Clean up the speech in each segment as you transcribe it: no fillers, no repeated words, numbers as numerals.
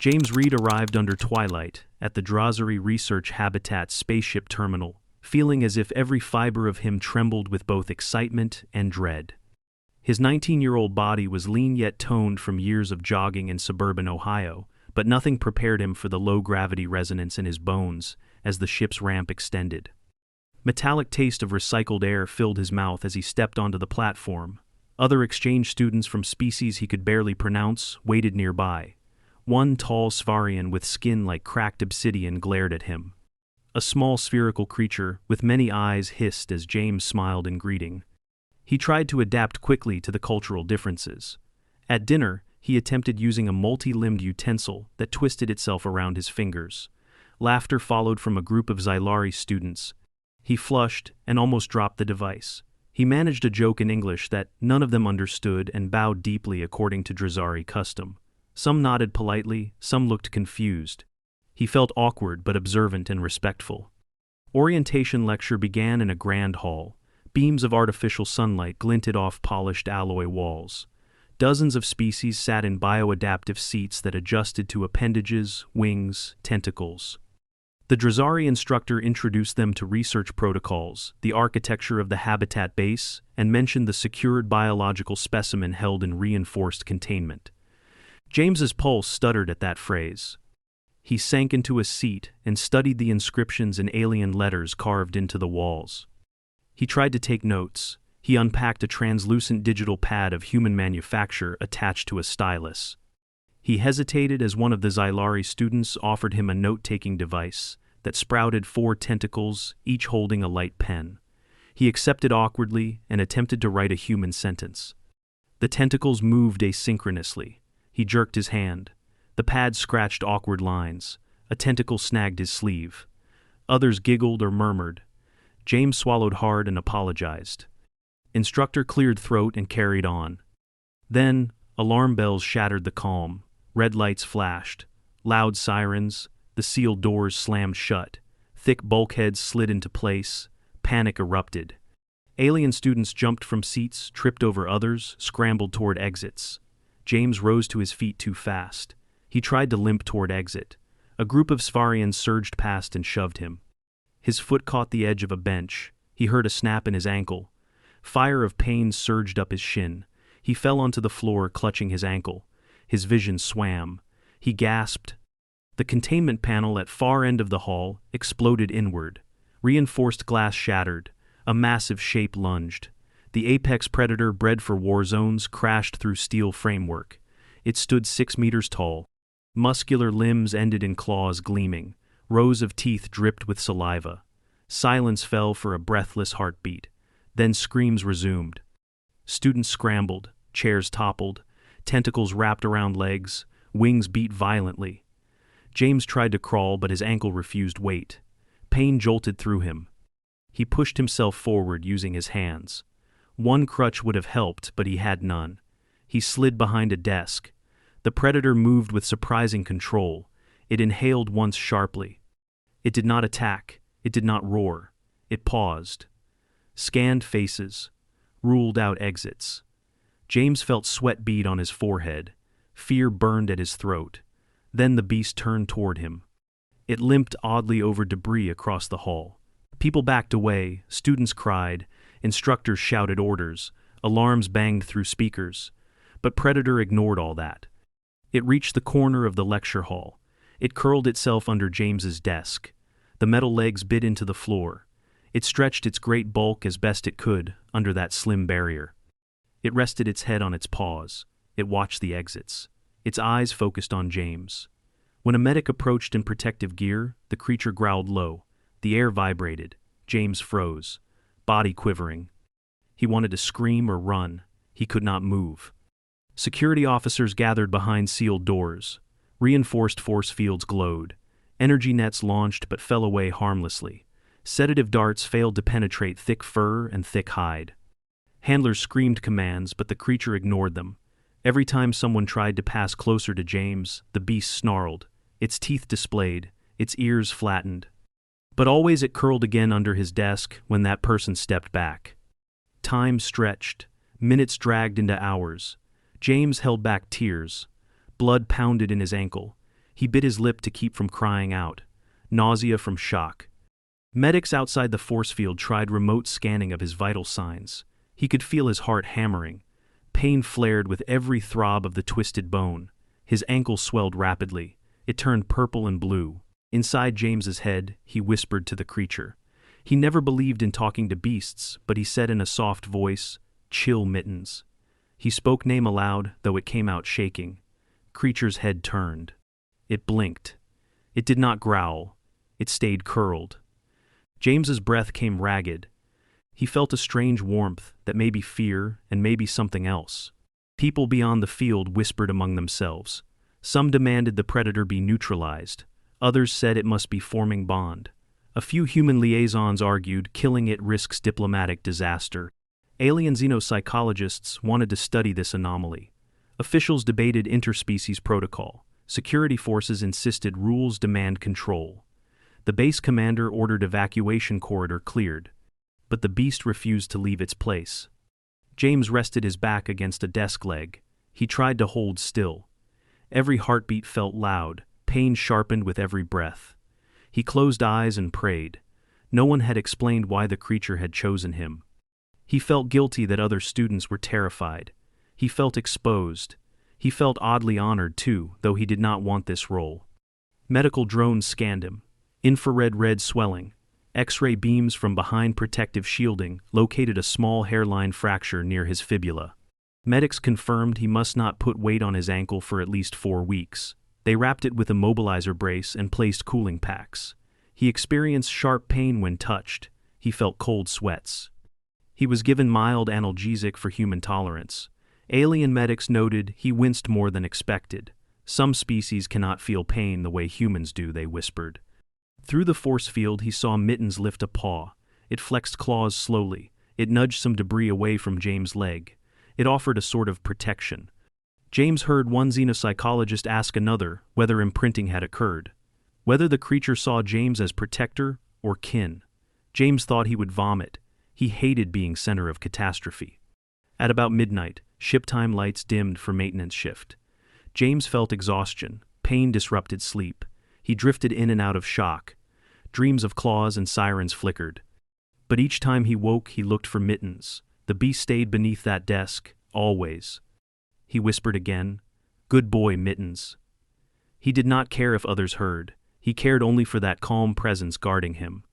James Reed arrived under twilight at the Drossery Research Habitat spaceship terminal, feeling as if every fiber of him trembled with both excitement and dread. His 19-year-old body was lean yet toned from years of jogging in suburban Ohio, but nothing prepared him for the low-gravity resonance in his bones as the ship's ramp extended. Metallic taste of recycled air filled his mouth as he stepped onto the platform. Other exchange students from species he could barely pronounce waited nearby. One tall Svarian with skin like cracked obsidian glared at him. A small spherical creature with many eyes hissed as James smiled in greeting. He tried to adapt quickly to the cultural differences. At dinner, he attempted using a multi-limbed utensil that twisted itself around his fingers. Laughter followed from a group of Xylari students. He flushed and almost dropped the device. He managed a joke in English that none of them understood and bowed deeply according to Drossery custom. Some nodded politely, some looked confused. He felt awkward but observant and respectful. Orientation lecture began in a grand hall. Beams of artificial sunlight glinted off polished alloy walls. Dozens of species sat in bioadaptive seats that adjusted to appendages, wings, tentacles. The Drossery instructor introduced them to research protocols, the architecture of the habitat base, and mentioned the secured biological specimen held in reinforced containment. James's pulse stuttered at that phrase. He sank into a seat and studied the inscriptions in alien letters carved into the walls. He tried to take notes. He unpacked a translucent digital pad of human manufacture attached to a stylus. He hesitated as one of the Xylari students offered him a note-taking device that sprouted 4 tentacles, each holding a light pen. He accepted awkwardly and attempted to write a human sentence. The tentacles moved asynchronously. He jerked his hand. The pad scratched awkward lines. A tentacle snagged his sleeve. Others giggled or murmured. James swallowed hard and apologized. Instructor cleared throat and carried on. Then, alarm bells shattered the calm. Red lights flashed. Loud sirens. The sealed doors slammed shut. Thick bulkheads slid into place. Panic erupted. Alien students jumped from seats, tripped over others, scrambled toward exits. James rose to his feet too fast. He tried to limp toward exit. A group of Svarians surged past and shoved him. His foot caught the edge of a bench. He heard a snap in his ankle. Fire of pain surged up his shin. He fell onto the floor, clutching his ankle. His vision swam. He gasped. The containment panel at far end of the hall exploded inward. Reinforced glass shattered. A massive shape lunged. The apex predator bred for war zones crashed through steel framework. It stood 6 meters tall. Muscular limbs ended in claws gleaming. Rows of teeth dripped with saliva. Silence fell for a breathless heartbeat. Then screams resumed. Students scrambled, chairs toppled, tentacles wrapped around legs, wings beat violently. James tried to crawl, but his ankle refused weight. Pain jolted through him. He pushed himself forward using his hands. One crutch would have helped, but he had none. He slid behind a desk. The predator moved with surprising control. It inhaled once sharply. It did not attack. It did not roar. It paused. Scanned faces. Ruled out exits. James felt sweat bead on his forehead. Fear burned at his throat. Then the beast turned toward him. It limped oddly over debris across the hall. People backed away. Students cried. Instructors shouted orders. Alarms banged through speakers. But Predator ignored all that. It reached the corner of the lecture hall. It curled itself under James's desk. The metal legs bit into the floor. It stretched its great bulk as best it could under that slim barrier. It rested its head on its paws. It watched the exits. Its eyes focused on James. When a medic approached in protective gear, the creature growled low. The air vibrated. James froze, body quivering. He wanted to scream or run. He could not move. Security officers gathered behind sealed doors. Reinforced force fields glowed. Energy nets launched but fell away harmlessly. Sedative darts failed to penetrate thick fur and thick hide. Handlers screamed commands, but the creature ignored them. Every time someone tried to pass closer to James, the beast snarled. Its teeth displayed, its ears flattened. But always it curled again under his desk when that person stepped back. Time stretched. Minutes dragged into hours. James held back tears. Blood pounded in his ankle. He bit his lip to keep from crying out. Nausea from shock. Medics outside the force field tried remote scanning of his vital signs. He could feel his heart hammering. Pain flared with every throb of the twisted bone. His ankle swelled rapidly. It turned purple and blue. Inside James's head, he whispered to the creature. He never believed in talking to beasts, but he said in a soft voice, "Chill, Mittens." He spoke name aloud, though it came out shaking. Creature's head turned. It blinked. It did not growl. It stayed curled. James's breath came ragged. He felt a strange warmth that may be fear and maybe something else. People beyond the field whispered among themselves. Some demanded the predator be neutralized. Others said it must be forming bond. A few human liaisons argued killing it risks diplomatic disaster. Alien xenopsychologists wanted to study this anomaly. Officials debated interspecies protocol. Security forces insisted rules demand control. The base commander ordered evacuation corridor cleared, but the beast refused to leave its place. James rested his back against a desk leg. He tried to hold still. Every heartbeat felt loud, pain sharpened with every breath. He closed eyes and prayed. No one had explained why the creature had chosen him. He felt guilty that other students were terrified. He felt exposed. He felt oddly honored too, though he did not want this role. Medical drones scanned him. Infrared red swelling. X-ray beams from behind protective shielding located a small hairline fracture near his fibula. Medics confirmed he must not put weight on his ankle for at least 4 weeks. They wrapped it with a mobilizer brace and placed cooling packs. He experienced sharp pain when touched. He felt cold sweats. He was given mild analgesic for human tolerance. Alien medics noted he winced more than expected. Some species cannot feel pain the way humans do, they whispered. Through the force field, he saw Mittens lift a paw. It flexed claws slowly. It nudged some debris away from James' leg. It offered a sort of protection. James heard one xenopsychologist ask another whether imprinting had occurred. Whether the creature saw James as protector or kin. James thought he would vomit. He hated being center of catastrophe. At about midnight, ship time lights dimmed for maintenance shift. James felt exhaustion. Pain disrupted sleep. He drifted in and out of shock. Dreams of claws and sirens flickered. But each time he woke, he looked for Mittens. The beast stayed beneath that desk, always. He whispered again, "Good boy, Mittens." He did not care if others heard. He cared only for that calm presence guarding him.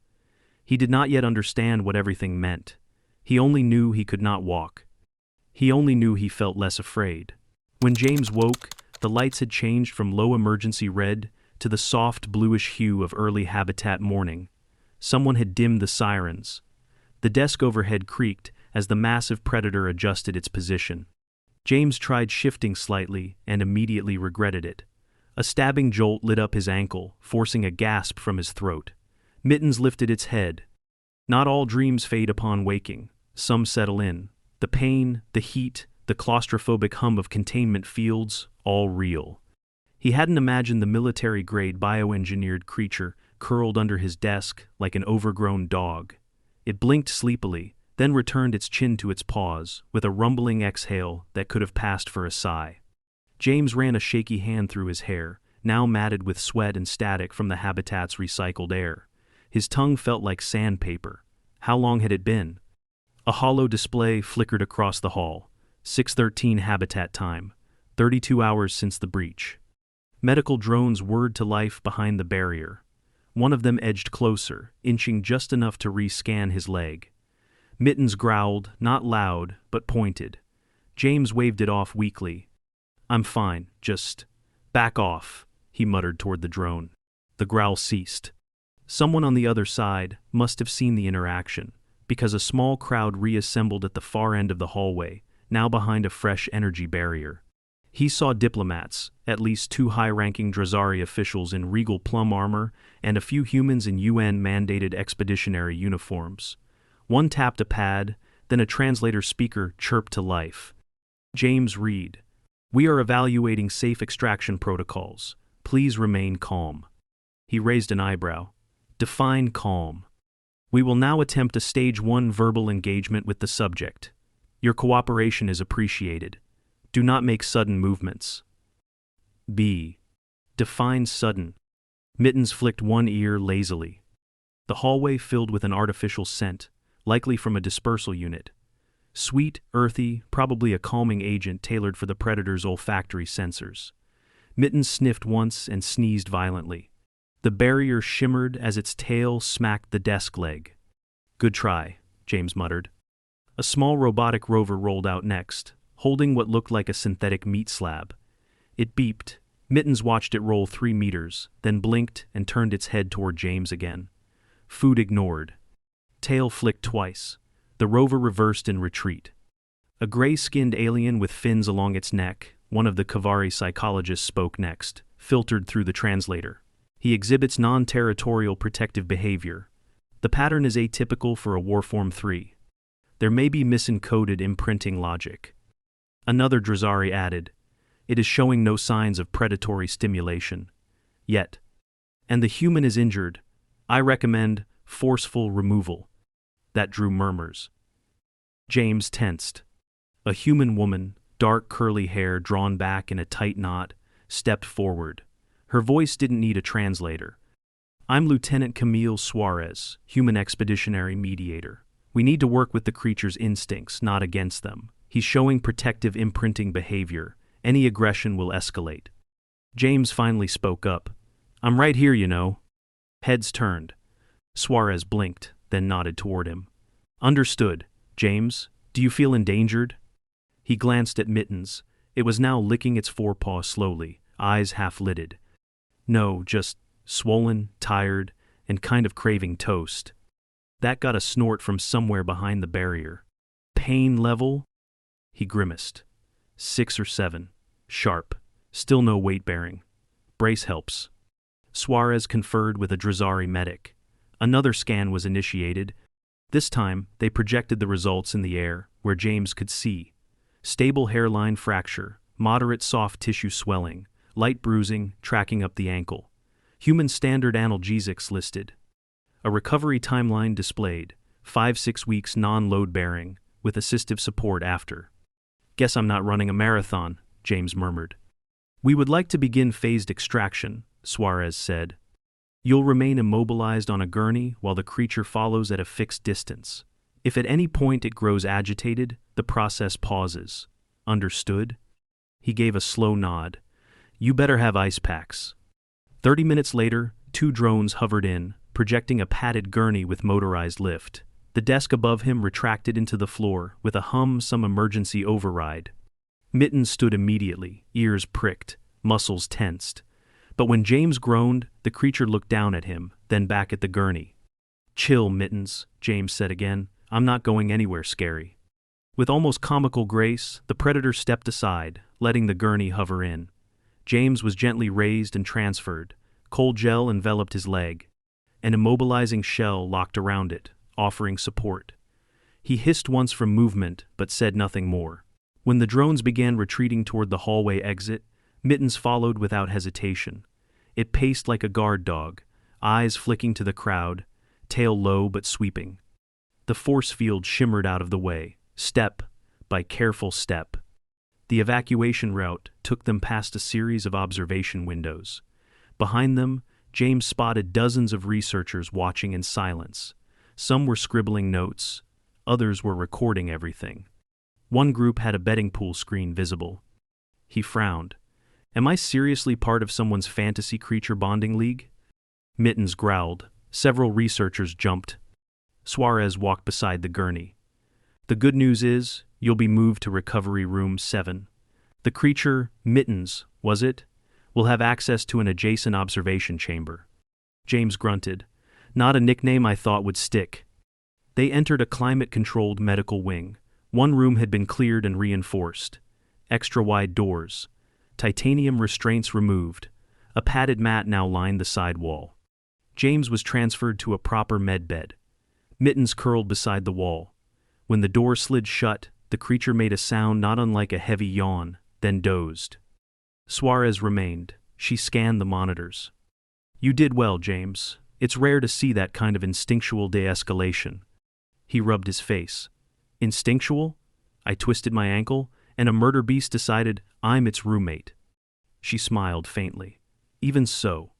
He did not yet understand what everything meant. He only knew he could not walk. He only knew he felt less afraid. When James woke, the lights had changed from low emergency red to the soft bluish hue of early habitat morning. Someone had dimmed the sirens. The desk overhead creaked as the massive predator adjusted its position. James tried shifting slightly and immediately regretted it. A stabbing jolt lit up his ankle, forcing a gasp from his throat. Mittens lifted its head. Not all dreams fade upon waking. Some settle in. The pain, the heat, the claustrophobic hum of containment fields, all real. He hadn't imagined the military-grade bioengineered creature curled under his desk like an overgrown dog. It blinked sleepily, then returned its chin to its paws, with a rumbling exhale that could have passed for a sigh. James ran a shaky hand through his hair, now matted with sweat and static from the habitat's recycled air. His tongue felt like sandpaper. How long had it been? A hollow display flickered across the hall. 6:13 habitat time. 32 hours since the breach. Medical drones whirred to life behind the barrier. One of them edged closer, inching just enough to re-scan his leg. Mittens growled, not loud, but pointed. James waved it off weakly. "I'm fine, just back off," he muttered toward the drone. The growl ceased. Someone on the other side must have seen the interaction, because a small crowd reassembled at the far end of the hallway, now behind a fresh energy barrier. He saw diplomats, at least 2 high-ranking Drazari officials in regal plum armor, and a few humans in UN-mandated expeditionary uniforms. One tapped a pad, then a translator speaker chirped to life. "James Reed. We are evaluating safe extraction protocols. Please remain calm." He raised an eyebrow. "Define calm." "We will now attempt a stage 1 verbal engagement with the subject. Your cooperation is appreciated. Do not make sudden movements." B. Define sudden. Mittens flicked one ear lazily. The hallway filled with an artificial scent, likely from a dispersal unit. Sweet, earthy, probably a calming agent tailored for the predator's olfactory sensors. Mittens sniffed once and sneezed violently. The barrier shimmered as its tail smacked the desk leg. Good try, James muttered. A small robotic rover rolled out next, holding what looked like a synthetic meat slab. It beeped. Mittens watched it roll 3 meters, then blinked and turned its head toward James again. Food ignored. Tail flicked twice. The rover reversed in retreat. A gray-skinned alien with fins along its neck, one of the Kavari psychologists spoke next, filtered through the translator. He exhibits non-territorial protective behavior. The pattern is atypical for a Warform 3. There may be misencoded imprinting logic. Another Drazari added, it is showing no signs of predatory stimulation. Yet. And the human is injured. I recommend forceful removal. That drew murmurs. James tensed. A human woman, dark curly hair drawn back in a tight knot, stepped forward. Her voice didn't need a translator. I'm Lieutenant Camille Suarez, Human Expeditionary Mediator. We need to work with the creature's instincts, not against them. He's showing protective imprinting behavior. Any aggression will escalate. James finally spoke up. I'm right here, you know. Heads turned. Suarez blinked, then nodded toward him. Understood. James, do you feel endangered? He glanced at Mittens. It was now licking its forepaw slowly, eyes half-lidded. No, just swollen, tired, and kind of craving toast. That got a snort from somewhere behind the barrier. Pain level? He grimaced. 6 or 7. Sharp. Still no weight bearing. Brace helps. Suarez conferred with a Drazari medic. Another scan was initiated. This time, they projected the results in the air, where James could see. Stable hairline fracture, moderate soft tissue swelling, light bruising, tracking up the ankle. Human standard analgesics listed. A recovery timeline displayed, 5-6 weeks non-load bearing, with assistive support after. Guess I'm not running a marathon, James murmured. We would like to begin phased extraction, Suarez said. You'll remain immobilized on a gurney while the creature follows at a fixed distance. If at any point it grows agitated, the process pauses. Understood? He gave a slow nod. You better have ice packs. 30 minutes later, 2 drones hovered in, projecting a padded gurney with motorized lift. The desk above him retracted into the floor, with a hum some emergency override. Mittens stood immediately, ears pricked, muscles tensed. But when James groaned, the creature looked down at him, then back at the gurney. Chill, Mittens, James said again. I'm not going anywhere scary. With almost comical grace, the predator stepped aside, letting the gurney hover in. James was gently raised and transferred. Cold gel enveloped his leg. An immobilizing shell locked around it, offering support. He hissed once from movement, but said nothing more. When the drones began retreating toward the hallway exit, Mittens followed without hesitation. It paced like a guard dog, eyes flicking to the crowd, tail low but sweeping. The force field shimmered out of the way, step by careful step. The evacuation route took them past a series of observation windows. Behind them, James spotted dozens of researchers watching in silence. Some were scribbling notes, others were recording everything. One group had a betting pool screen visible. He frowned. Am I seriously part of someone's fantasy creature bonding league? Mittens growled. Several researchers jumped. Suarez walked beside the gurney. The good news is, you'll be moved to Recovery Room 7. The creature, Mittens, was it? Will have access to an adjacent observation chamber. James grunted. Not a nickname I thought would stick. They entered a climate-controlled medical wing. One room had been cleared and reinforced. Extra-wide doors. Titanium restraints removed. A padded mat now lined the side wall. James was transferred to a proper med bed. Mittens curled beside the wall. When the door slid shut, the creature made a sound not unlike a heavy yawn, then dozed. Suarez remained. She scanned the monitors. You did well, James. It's rare to see that kind of instinctual de-escalation. He rubbed his face. Instinctual? I twisted my ankle, and a murder beast decided I'm its roommate. She smiled faintly. Even so,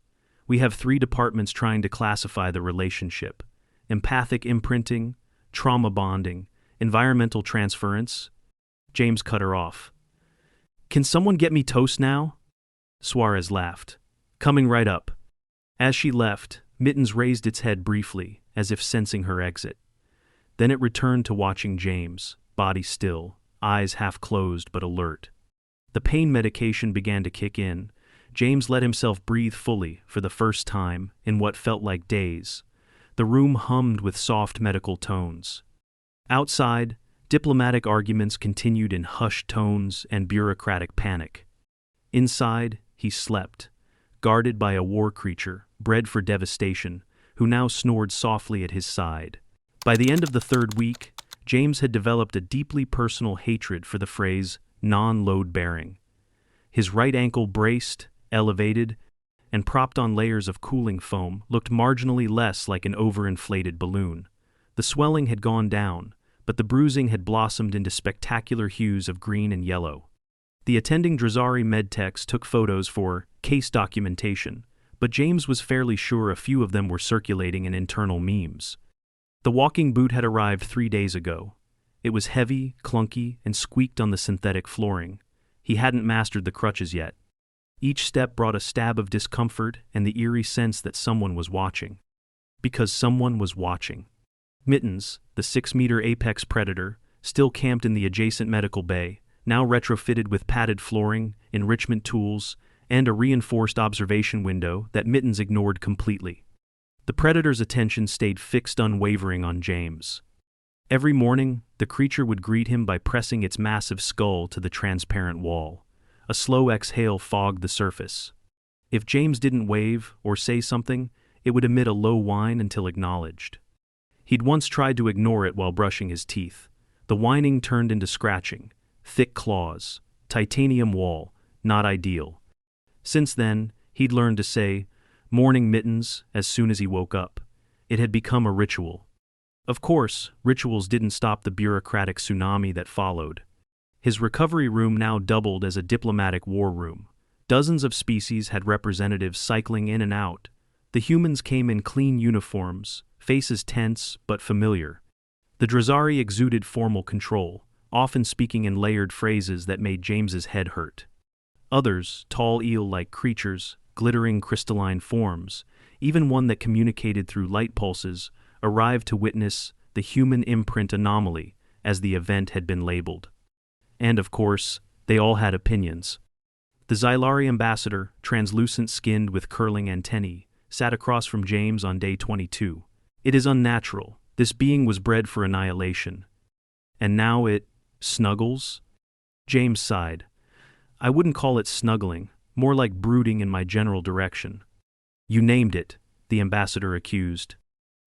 we have 3 departments trying to classify the relationship: empathic imprinting, trauma bonding, environmental transference. James cut her off. Can someone get me toast now? Suarez laughed. Coming right up. As she left, Mittens raised its head briefly, as if sensing her exit. Then it returned to watching James, body still, eyes half closed but alert. The pain medication began to kick in. James let himself breathe fully for the first time in what felt like days. The room hummed with soft medical tones. Outside, diplomatic arguments continued in hushed tones and bureaucratic panic. Inside, he slept, guarded by a war creature, bred for devastation, who now snored softly at his side. By the end of the 3rd week, James had developed a deeply personal hatred for the phrase non-load-bearing. His right ankle braced, elevated, and propped on layers of cooling foam looked marginally less like an overinflated balloon. The swelling had gone down, but the bruising had blossomed into spectacular hues of green and yellow. The attending Drazari medtechs took photos for case documentation, but James was fairly sure a few of them were circulating in internal memes. The walking boot had arrived 3 days ago. It was heavy, clunky, and squeaked on the synthetic flooring. He hadn't mastered the crutches yet. Each step brought a stab of discomfort and the eerie sense that someone was watching. Because someone was watching. Mittens, the 6-meter apex predator, still camped in the adjacent medical bay, now retrofitted with padded flooring, enrichment tools, and a reinforced observation window that Mittens ignored completely. The predator's attention stayed fixed unwavering on James. Every morning, the creature would greet him by pressing its massive skull to the transparent wall. A slow exhale fogged the surface. If James didn't wave or say something, it would emit a low whine until acknowledged. He'd once tried to ignore it while brushing his teeth. The whining turned into scratching. Thick claws. Titanium wall. Not ideal. Since then, he'd learned to say, "Morning, Mittens," as soon as he woke up. It had become a ritual. Of course, rituals didn't stop the bureaucratic tsunami that followed. His recovery room now doubled as a diplomatic war room. Dozens of species had representatives cycling in and out. The humans came in clean uniforms, faces tense but familiar. The Drazari exuded formal control, often speaking in layered phrases that made James's head hurt. Others, tall eel-like creatures, glittering crystalline forms, even one that communicated through light pulses, arrived to witness the human imprint anomaly, as the event had been labeled. And of course, they all had opinions. The Xylari ambassador, translucent-skinned with curling antennae, sat across from James on day 22. It is unnatural. This being was bred for annihilation. And now it snuggles? James sighed. I wouldn't call it snuggling, more like brooding in my general direction. You named it, the ambassador accused.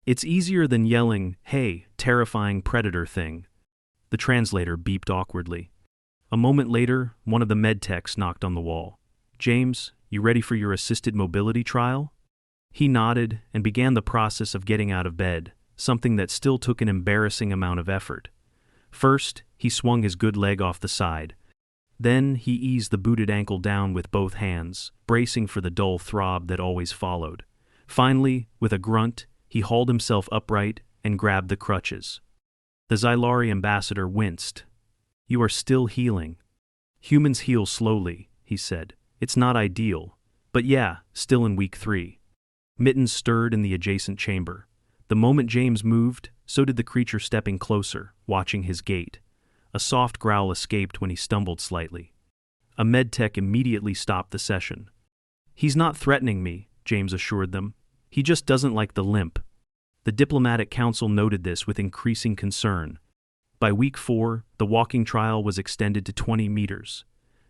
It's easier than yelling, "Hey, terrifying predator thing." The translator beeped awkwardly. A moment later, one of the medtechs knocked on the wall. James, you ready for your assisted mobility trial? He nodded and began the process of getting out of bed, something that still took an embarrassing amount of effort. First, he swung his good leg off the side. Then he eased the booted ankle down with both hands, bracing for the dull throb that always followed. Finally, with a grunt, he hauled himself upright and grabbed the crutches. The Xylari ambassador winced. You are still healing. Humans heal slowly, he said. It's not ideal. But yeah, still in week 3. Mittens stirred in the adjacent chamber. The moment James moved, so did the creature, stepping closer, watching his gait. A soft growl escaped when he stumbled slightly. A medtech immediately stopped the session. He's not threatening me, James assured them. He just doesn't like the limp. The diplomatic council noted this with increasing concern. By week 4, the walking trial was extended to 20 meters.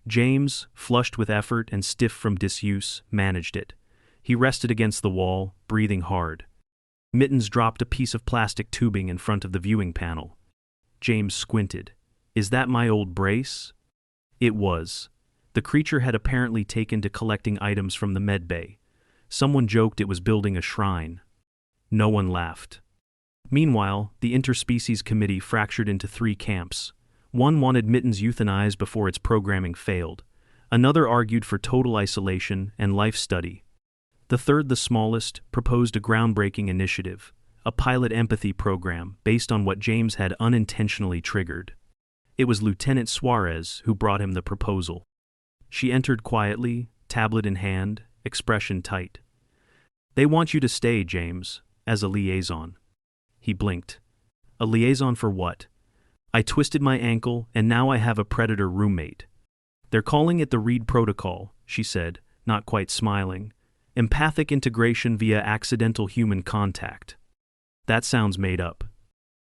James, flushed with effort and stiff from disuse, managed it. He rested against the wall, breathing hard. Mittens dropped a piece of plastic tubing in front of the viewing panel. James squinted. Is that my old brace? It was. The creature had apparently taken to collecting items from the medbay. Someone joked it was building a shrine. No one laughed. Meanwhile, the interspecies committee fractured into 3 camps. One wanted Mittens euthanized before its programming failed. Another argued for total isolation and life study. The third, the smallest, proposed a groundbreaking initiative, a pilot empathy program based on what James had unintentionally triggered. It was Lieutenant Suarez who brought him the proposal. She entered quietly, tablet in hand, expression tight. "They want you to stay, James, as a liaison." He blinked. "A liaison for what? I twisted my ankle and now I have a predator roommate." "They're calling it the Reed Protocol," she said, not quite smiling. "Empathic integration via accidental human contact." "That sounds made up."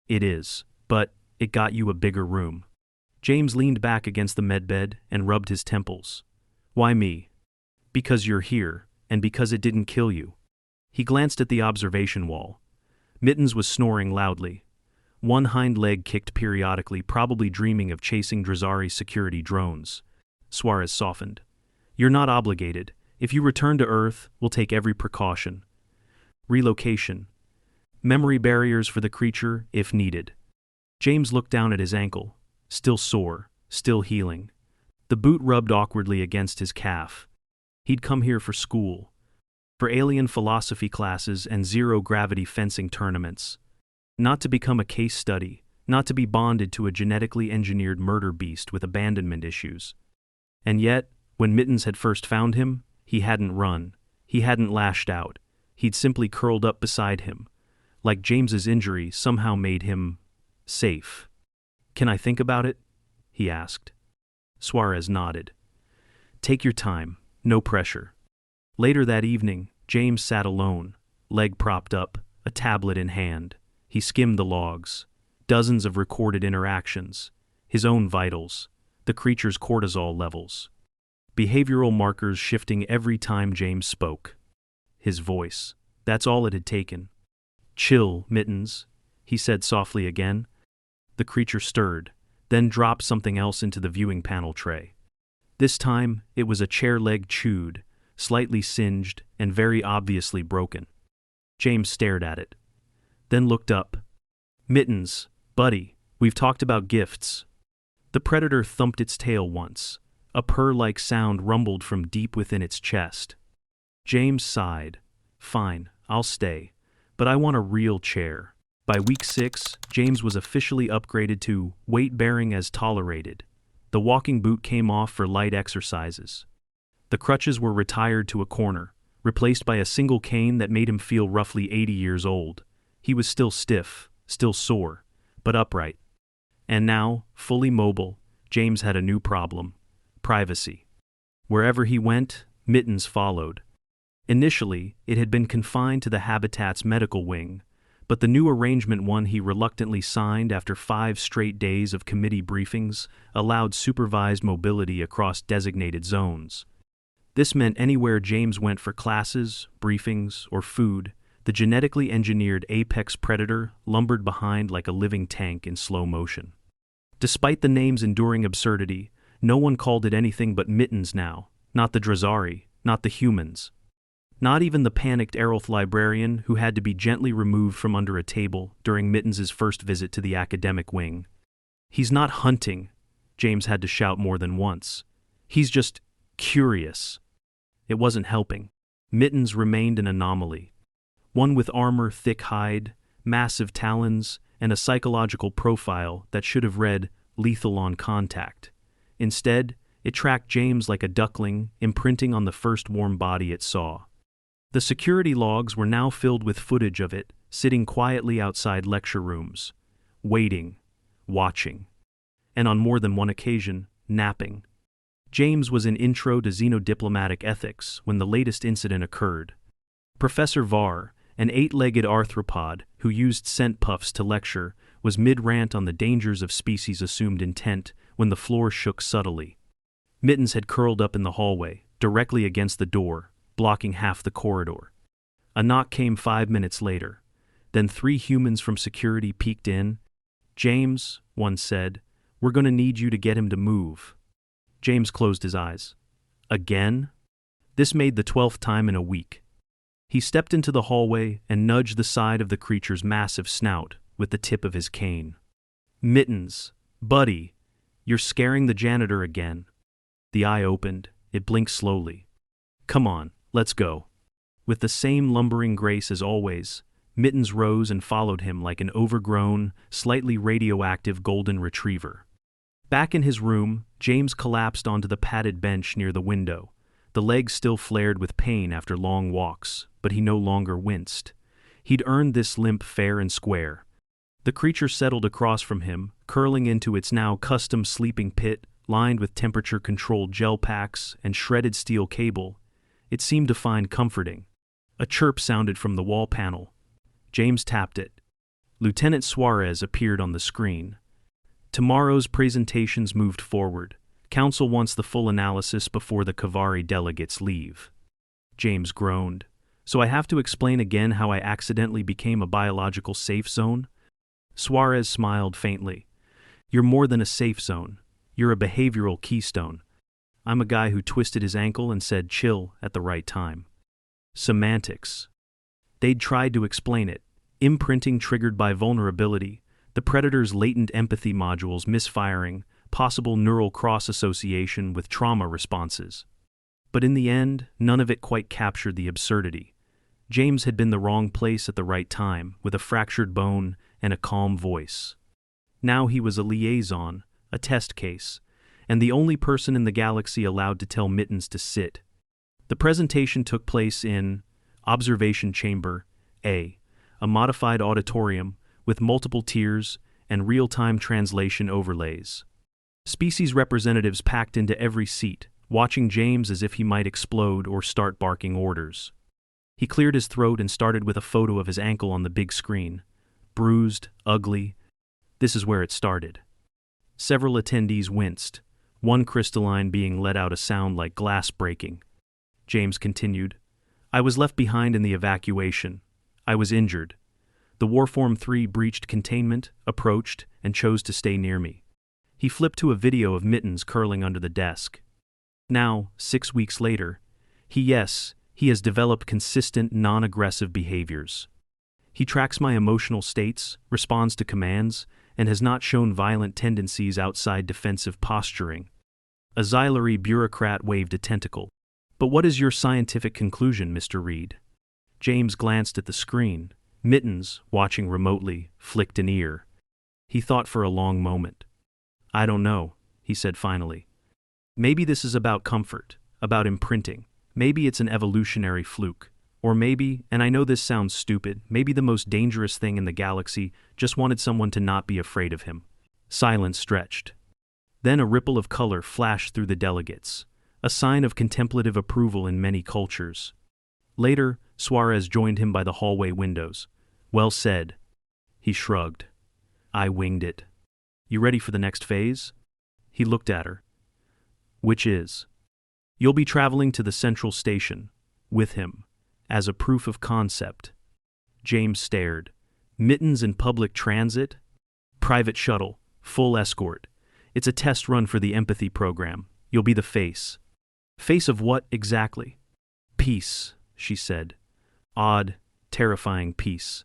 "It is, but it got you a bigger room." James leaned back against the medbed and rubbed his temples. "Why me?" "Because you're here, and because it didn't kill you." He glanced at the observation wall. Mittens was snoring loudly. One hind leg kicked periodically, probably dreaming of chasing Drazari security drones. Suarez softened. "You're not obligated. If you return to Earth, we'll take every precaution. Relocation. Memory barriers for the creature, if needed." James looked down at his ankle. Still sore, still healing. The boot rubbed awkwardly against his calf. He'd come here for school. For alien philosophy classes and zero-gravity fencing tournaments. Not to become a case study, not to be bonded to a genetically engineered murder beast with abandonment issues. And yet, when Mittens had first found him, he hadn't run, he hadn't lashed out, he'd simply curled up beside him. Like James's injury somehow made him safe. "Can I think about it?" he asked. Suarez nodded. "Take your time, no pressure." Later that evening, James sat alone, leg propped up, a tablet in hand. He skimmed the logs. Dozens of recorded interactions. His own vitals. The creature's cortisol levels. Behavioral markers shifting every time James spoke. His voice. That's all it had taken. "Chill, Mittens," he said softly again. The creature stirred, then dropped something else into the viewing panel tray. This time, it was a chair leg chewed, slightly singed, and very obviously broken. James stared at it. Then looked up. "Mittens, buddy, we've talked about gifts." The predator thumped its tail once. A purr-like sound rumbled from deep within its chest. James sighed. "Fine, I'll stay. But I want a real chair." By week 6, James was officially upgraded to weight-bearing as tolerated. The walking boot came off for light exercises. The crutches were retired to a corner, replaced by a single cane that made him feel roughly 80 years old. He was still stiff, still sore, but upright. And now, fully mobile, James had a new problem: privacy. Wherever he went, Mittens followed. Initially, it had been confined to the habitat's medical wing, but the new arrangement, one he reluctantly signed after 5 straight days of committee briefings, allowed supervised mobility across designated zones. This meant anywhere James went for classes, briefings, or food, the genetically engineered apex predator lumbered behind like a living tank in slow motion. Despite the name's enduring absurdity, no one called it anything but Mittens now, not the Drazari, not the humans. Not even the panicked Aeroth librarian who had to be gently removed from under a table during Mittens's first visit to the academic wing. "He's not hunting," James had to shout more than once. "He's just curious." It wasn't helping. Mittens remained an anomaly. One with armor, thick hide, massive talons, and a psychological profile that should have read "lethal on contact." Instead, it tracked James like a duckling, imprinting on the first warm body it saw. The security logs were now filled with footage of it, sitting quietly outside lecture rooms, waiting, watching, and on more than one occasion, napping. James was in Intro to Xenodiplomatic Ethics when the latest incident occurred. Professor Var, an 8-legged arthropod who used scent puffs to lecture, was mid-rant on the dangers of species-assumed intent when the floor shook subtly. Mittens had curled up in the hallway, directly against the door, blocking half the corridor. A knock came 5 minutes later. Then 3 humans from security peeked in. "James," one said, "we're going to need you to get him to move." James closed his eyes. Again? This made the 12th time in a week. He stepped into the hallway and nudged the side of the creature's massive snout with the tip of his cane. "Mittens, buddy, you're scaring the janitor again." The eye opened, It blinked slowly. "Come on, let's go." With the same lumbering grace as always, Mittens rose and followed him like an overgrown, slightly radioactive golden retriever. Back in his room, James collapsed onto the padded bench near the window. The legs still flared with pain after long walks, but he no longer winced. He'd earned this limp fair and square. The creature settled across from him, curling into its now custom sleeping pit, lined with temperature-controlled gel packs and shredded steel cable. It seemed to find comforting. A chirp sounded from the wall panel. James tapped it. Lieutenant Suarez appeared on the screen. Tomorrow's presentations moved forward. Council wants the full analysis before the Kavari delegates leave. James groaned. So I have to explain again how I accidentally became a biological safe zone? Suarez smiled faintly. You're more than a safe zone. You're a behavioral keystone. I'm a guy who twisted his ankle and said chill at the right time. Semantics. They'd tried to explain it. Imprinting triggered by vulnerability, the predator's latent empathy modules misfiring, possible neural cross-association with trauma responses. But in the end, none of it quite captured the absurdity. James had been the wrong place at the right time, with a fractured bone and a calm voice. Now he was a liaison, a test case, and the only person in the galaxy allowed to tell Mittens to sit. The presentation took place in Observation Chamber A, a modified auditorium with multiple tiers and real-time translation overlays. Species representatives packed into every seat, watching James as if he might explode or start barking orders. He cleared his throat and started with a photo of his ankle on the big screen. Bruised, ugly. This is where it started. Several attendees winced, one crystalline being let out a sound like glass breaking. James continued. I was left behind in the evacuation. I was injured. The Warform 3 breached containment, approached, and chose to stay near me. He flipped to a video of Mittens curling under the desk. Now, 6 weeks later, he has developed consistent, non-aggressive behaviors. He tracks my emotional states, responds to commands, and has not shown violent tendencies outside defensive posturing. A xylary bureaucrat waved a tentacle. But what is your scientific conclusion, Mr. Reed? James glanced at the screen. Mittens, watching remotely, flicked an ear. He thought for a long moment. I don't know, he said finally. Maybe this is about comfort, about imprinting. Maybe it's an evolutionary fluke. Or maybe, and I know this sounds stupid, maybe the most dangerous thing in the galaxy just wanted someone to not be afraid of him. Silence stretched. Then a ripple of color flashed through the delegates, a sign of contemplative approval in many cultures. Later, Suarez joined him by the hallway windows. Well said. He shrugged. I winged it. You ready for the next phase? He looked at her. Which is? You'll be traveling to the central station, with him, as a proof of concept. James stared. Mittens in public transit? Private shuttle, full escort. It's a test run for the empathy program. You'll be the face. Face of what, exactly? Peace, she said. Odd, terrifying peace.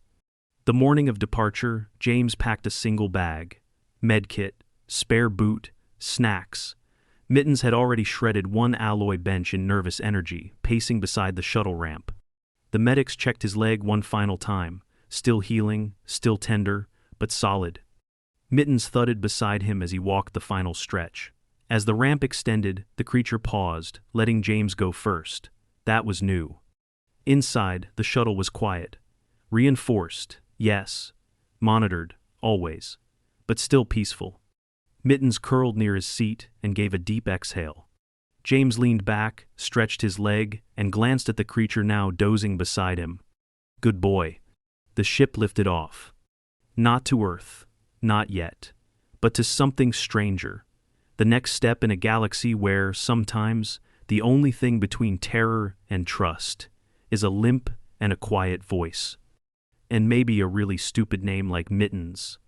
The morning of departure, James packed a single bag. Medkit, spare boot, snacks. Mittens had already shredded one alloy bench in nervous energy, pacing beside the shuttle ramp. The medics checked his leg one final time, still healing, still tender, but solid. Mittens thudded beside him as he walked the final stretch. As the ramp extended, the creature paused, letting James go first. That was new. Inside, the shuttle was quiet. Reinforced, yes. Monitored, always. But still peaceful. Mittens curled near his seat and gave a deep exhale. James leaned back, stretched his leg, and glanced at the creature now dozing beside him. Good boy. The ship lifted off. Not to Earth. Not yet. But to something stranger. The next step in a galaxy where, sometimes, the only thing between terror and trust is a limp and a quiet voice. And maybe a really stupid name like Mittens.